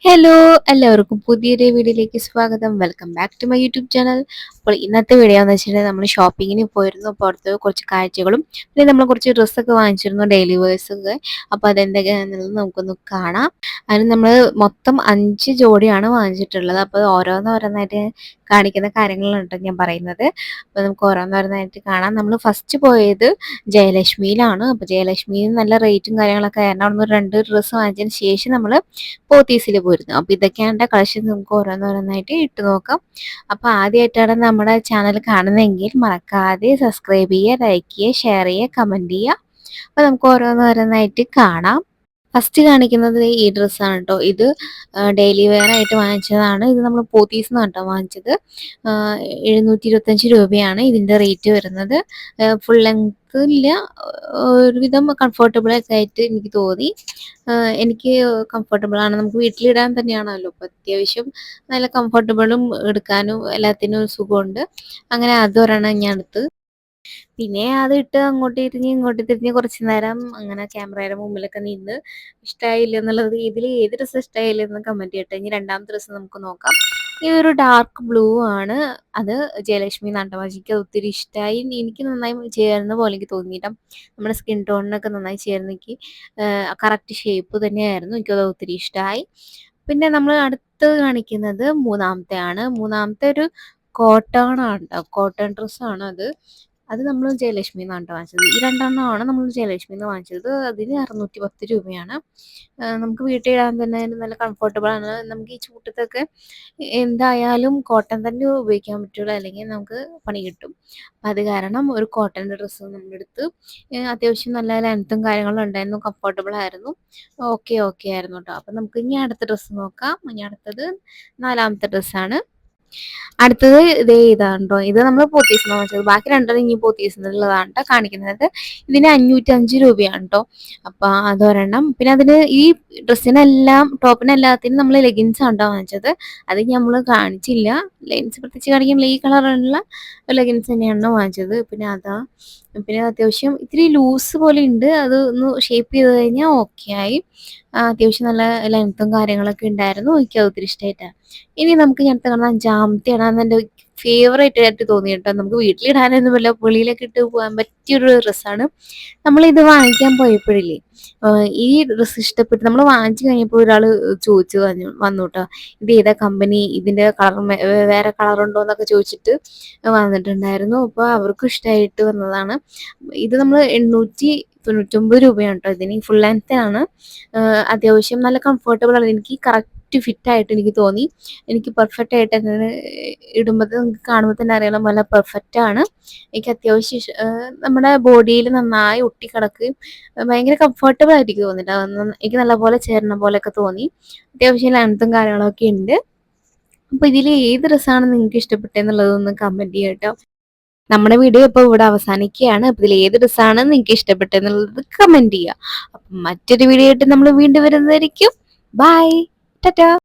Hello, എല്ലാവർക്കും പുതിയൊരു വീഡിയോയിലേക്ക് സ്വാഗതം. Welcome back to my YouTube channel. അപ്പോൾ ഇന്നത്തെ വീഡിയോ എന്ന് വെച്ചിട്ടുണ്ടെങ്കിൽ നമ്മൾ ഷോപ്പിങ്ങിന് പോയിരുന്നു. പുറത്ത് കുറച്ച് കാഴ്ചകളും പിന്നെ നമ്മൾ കുറച്ച് ഡ്രസ്സൊക്കെ വാങ്ങിച്ചിരുന്നു, ഡെയിലി വേഴ്സൊക്കെ. അപ്പോൾ അതെന്തൊക്കെയാണെന്നുള്ളത് നമുക്കൊന്ന് കാണാം. അതിന് നമ്മൾ മൊത്തം 5 ജോഡിയാണ് വാങ്ങിച്ചിട്ടുള്ളത്. അപ്പോൾ ഓരോന്നോരോന്നായിട്ട് കാണിക്കുന്ന കാര്യങ്ങളുണ്ട് ഞാൻ പറയുന്നത്. അപ്പോൾ നമുക്ക് ഓരോന്നോരോന്നായിട്ട് കാണാം. നമ്മൾ ഫസ്റ്റ് പോയത് ജയലക്ഷ്മിയിലാണ്. അപ്പോൾ ജയലക്ഷ്മിയിൽ നല്ല റേറ്റും കാര്യങ്ങളൊക്കെ ആയിരുന്നു. അവിടെ നിന്ന് 2 ഡ്രസ്സ് വാങ്ങിച്ചതിന് ശേഷം നമ്മൾ പോത്തീസിൽ പോയിരുന്നു. അപ്പോൾ ഇതൊക്കെയാണ് കളക്ഷൻ. നമുക്ക് ഓരോന്നോരോന്നായിട്ട് ഇട്ട് നോക്കാം. അപ്പോൾ ആദ്യമായിട്ടാണ് നമ്മുടെ ചാനൽ കാണുന്നതെങ്കിൽ മറക്കാതെ സബ്സ്ക്രൈബ് ചെയ്യുക, ലൈക്ക് ചെയ്യുക, ഷെയർ ചെയ്യുക, കമൻറ്റ് ചെയ്യുക. അപ്പോൾ നമുക്ക് ഓരോന്നോരോന്നായിട്ട് കാണാം. ഫസ്റ്റ് കാണിക്കുന്നത് ഈ ഡ്രസ്സാണ് കേട്ടോ. ഇത് ഡെയിലി വെയർ ആയിട്ട് വാങ്ങിച്ചതാണ്. ഇത് നമ്മൾ പോത്തീസ് നിന്നാണ് കേട്ടോ വാങ്ങിച്ചത്. 725 രൂപയാണ് ഇതിൻ്റെ റേറ്റ് വരുന്നത്. ഫുൾ ലെങ്ത് ഇല്ല, ഒരുവിധം കംഫർട്ടബിൾ ഒക്കെ ആയിട്ട് എനിക്ക് തോന്നി. എനിക്ക് കംഫർട്ടബിൾ ആണ്. നമുക്ക് വീട്ടിലിടാൻ തന്നെയാണല്ലോ. അപ്പോൾ അത്യാവശ്യം നല്ല കംഫർട്ടബിളും എടുക്കാനും എല്ലാത്തിനും സുഖമുണ്ട്. അങ്ങനെ അതൊരെണ്ണം ഞാൻ എടുത്ത്. പിന്നെ അതിട്ട് അങ്ങോട്ട് തിരിഞ്ഞ് ഇങ്ങോട്ട് തിരിഞ്ഞ് കുറച്ച് നേരം അങ്ങനെ ക്യാമറയുടെ മുമ്പിലൊക്കെ നിന്ന് ഇഷ്ടമായില്ല എന്നുള്ളത് ഇതിൽ ഏത് ഡ്രസ്സ് ഇഷ്ടമായില്ല എന്ന് കമൻറ്റ് ചെയ്യട്ടെ. ഇനി രണ്ടാമത്തെ ഡ്രസ്സ് നമുക്ക് നോക്കാം. ഇതൊരു ഡാർക്ക് ബ്ലൂ ആണ്. അത് ജയലക്ഷ്മി നട്ടവാജിക്ക് ഒത്തിരി ഇഷ്ടമായി. എനിക്ക് നന്നായി ചേരുന്ന പോലെ എനിക്ക് തോന്നിയിട്ടാ. നമ്മുടെ സ്കിൻ ടോണിനൊക്കെ നന്നായി ചേർന്ന് എനിക്ക് കറക്റ്റ് ഷേപ്പ് തന്നെയായിരുന്നു. എനിക്കത് ഒത്തിരി ഇഷ്ടമായി. പിന്നെ നമ്മൾ അടുത്ത് കാണിക്കുന്നത് മൂന്നാമത്തെ ആണ്. മൂന്നാമത്തെ ഒരു കോട്ടൺ ആണ് കേട്ടോ. കോട്ടൺ ഡ്രസ്സാണ് അത്. അത് നമ്മൾ ജയലക്ഷ്മിയിൽ നിന്നാണ് വാങ്ങിച്ചത്. ഈ രണ്ടെണ്ണമാണ് നമ്മൾ ജയലക്ഷ്മിയിൽ നിന്ന് വാങ്ങിച്ചത്. അതിന് 610 രൂപയാണ്. നമുക്ക് വീട്ടിലിടാൻ തന്നെ നല്ല കംഫർട്ടബിൾ ആണ്. നമുക്ക് ഈ ചൂട്ടത്തൊക്കെ എന്തായാലും കോട്ടൺ തന്നെ ഉപയോഗിക്കാൻ പറ്റുള്ളൂ, അല്ലെങ്കിൽ നമുക്ക് പണി കിട്ടും. അപ്പം അത് കാരണം ഒരു കോട്ടൻ്റെ ഡ്രസ്സ് നമ്മളെടുത്ത്. അത്യാവശ്യം നല്ല ലെങ്ത്തും കാര്യങ്ങളും ഉണ്ടായിരുന്നു, കംഫർട്ടബിൾ ആയിരുന്നു. ഓക്കെ ഓക്കെ ആയിരുന്നു കേട്ടോ. അപ്പം നമുക്ക് ഇനി അടുത്ത ഡ്രസ്സ് നോക്കാം. ഇനി അടുത്തത് നാലാമത്തെ ഡ്രസ്സാണ്. അടുത്തത് ഇതാണ് കേട്ടോ. ഇത് നമ്മൾ പോത്തീസിന് വാങ്ങിച്ചത്. ബാക്കി രണ്ടെണ്ണം ഇനി പോത്തീസിനുള്ളതാണ് കേട്ടോ കാണിക്കുന്നത്. ഇതിന് 505 രൂപയാണ് കേട്ടോ. അപ്പം അതൊരെണ്ണം. പിന്നെ അതിന് ഈ ഡ്രസ്സിനെല്ലാം ടോപ്പിനെല്ലാത്തിനും നമ്മൾ ലെഗിൻസ് ആണ് കേട്ടോ വാങ്ങിച്ചത്. അത് നമ്മൾ കാണിച്ചില്ല. ലെഗിൻസ് പ്രത്യേകിച്ച് കാണിക്കുമ്പോൾ ഈ കളറുള്ള ലെഗിൻസ് തന്നെയാണ് വാങ്ങിച്ചത്. പിന്നെ അത്യാവശ്യം ഇത്തിരി ലൂസ് പോലെ ഉണ്ട്. അത് ഒന്ന് ഷേപ്പ് ചെയ്ത് കഴിഞ്ഞാൽ ഓക്കെ ആയി. അത്യാവശ്യം നല്ല ലെങ്ത്തും കാര്യങ്ങളൊക്കെ ഉണ്ടായിരുന്നു. എനിക്ക് അത് ഒത്തിരി ഇഷ്ടമായിട്ടാണ്. ഇനി നമുക്ക് ഇങ്ങനത്തെ കാണാൻ ജാമത്തിയാണ്. അതെൻ്റെ ഫേവറേറ്റ് ആയിട്ട് തോന്നി കേട്ടോ. നമുക്ക് വീട്ടിലിടാനൊന്നുമില്ല, വെളിയിലൊക്കെ ഇട്ട് പോകാൻ പറ്റിയൊരു ഡ്രസ്സാണ്. നമ്മളിത് വാങ്ങിക്കാൻ പോയപ്പോഴില്ലേ, ഈ ഡ്രസ്സ് ഇഷ്ടപ്പെട്ട് നമ്മൾ വാങ്ങിച്ചു കഴിഞ്ഞപ്പോൾ ഒരാൾ ചോദിച്ചു വന്നു കേട്ടോ, ഇത് ഏതാ കമ്പനി, ഇതിൻ്റെ കളർ വേറെ കളറുണ്ടോ എന്നൊക്കെ ചോദിച്ചിട്ട് വന്നിട്ടുണ്ടായിരുന്നു. അപ്പോൾ അവർക്കും ഇഷ്ടമായിട്ട് വന്നതാണ്. ഇത് നമ്മൾ 899 രൂപയാണ് കേട്ടോ. ഇതിന് ഫുൾ ലെങ്ത് ആണ്. അത്യാവശ്യം നല്ല കംഫർട്ടബിൾ ആണ്. എനിക്ക് കറക്റ്റ് ഫിറ്റ് ആയിട്ട് എനിക്ക് തോന്നി. എനിക്ക് പെർഫെക്റ്റ് ആയിട്ട് അങ്ങനെ ഇടുമ്പോൾ നിങ്ങൾക്ക് കാണുമ്പോൾ തന്നെ അറിയാലോ, നല്ല പെർഫെക്റ്റ് ആണ്. എനിക്ക് അത്യാവശ്യം നമ്മുടെ ബോഡിയിൽ നന്നായി ഒട്ടിക്കിടക്കുകയും ഭയങ്കര കംഫർട്ടബിൾ ആയിട്ട് എനിക്ക് തോന്നിയിട്ട് എനിക്ക് നല്ലപോലെ ചേരുന്ന പോലെയൊക്കെ തോന്നി. അത്യാവശ്യം ലെങ്ത്തും കാര്യങ്ങളൊക്കെ ഉണ്ട്. അപ്പോൾ ഇതിൽ ഏത് ഡ്രസ്സാണ് നിങ്ങൾക്ക് ഇഷ്ടപ്പെട്ടതെന്നുള്ളതൊന്ന് കമൻറ്റ് ചെയ്യാം കേട്ടോ. നമ്മുടെ വീഡിയോ ഇപ്പോൾ ഇവിടെ അവസാനിക്കുകയാണ്. അപ്പോൾ ഇതിൽ ഏത് ഡ്രസ്സാണ് നിങ്ങൾക്ക് ഇഷ്ടപ്പെട്ടതെന്നുള്ളത് കമൻറ്റ് ചെയ്യുക. അപ്പം മറ്റൊരു വീഡിയോ ആയിട്ട് നമ്മൾ വീണ്ടും വരുന്നതായിരിക്കും. ബൈ, ടാറ്റാ.